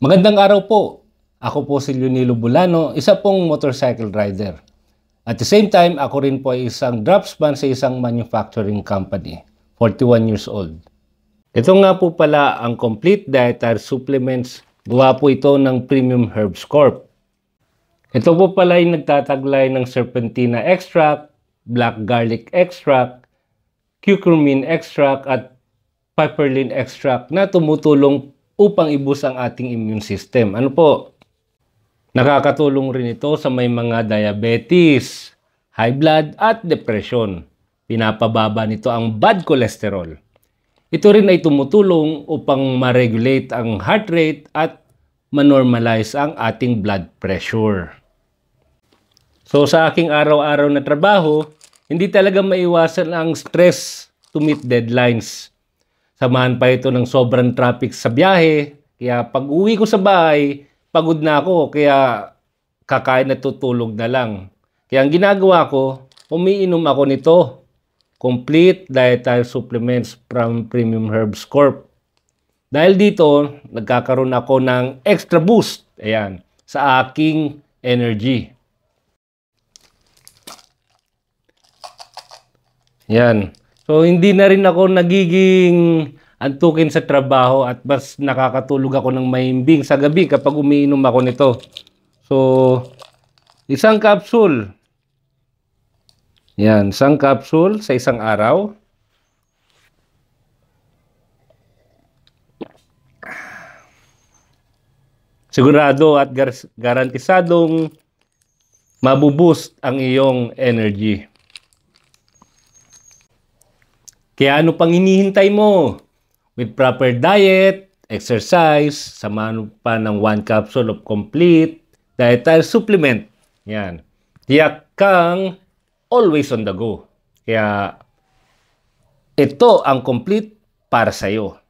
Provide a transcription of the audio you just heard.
Magandang araw po. Ako po si Leonilo Bulano, isa pong motorcycle rider. At the same time, ako rin po ay isang draftsman sa isang manufacturing company, 41 years old. Ito nga po pala ang complete dietary supplements. Gawa po ito ng Premium Herbs Corp. Ito po pala ay nagtataglay ng serpentina extract, black garlic extract, curcumin extract at piperlin extract na tumutulong upang ibus ang ating immune system. Ano po? Nakakatulong rin ito sa may mga diabetes, high blood at depression. Pinapababa nito ang bad cholesterol. Ito rin ay tumutulong upang ma-regulate ang heart rate at ma-normalize ang ating blood pressure. So sa aking araw-araw na trabaho, hindi talaga maiwasan ang stress to meet deadlines. Samahan pa ito ng sobrang traffic sa biyahe. Kaya pag uwi ko sa bahay, pagod na ako. Kaya kakain at tutulog na lang. Kaya ang ginagawa ko, umiinom ako nito. Complete dietary supplements from Premium Herbs Corp. Dahil dito, nagkakaroon ako ng extra boost. Ayan, sa aking energy. Yan. So, hindi na rin ako nagiging antukin sa trabaho at mas nakakatulog ako ng mahimbing sa gabi kapag umiinom ako nito. So, isang capsule. Yan, isang capsule sa isang araw. Sigurado at garantisadong mabuboost ang iyong energy. Kaya ano pang hinihintay mo? With proper diet, exercise, samahan pa ng 1 capsule of complete dietary supplement. Yan. Tiyak kang always on the go. Kaya ito ang complete para sa iyo.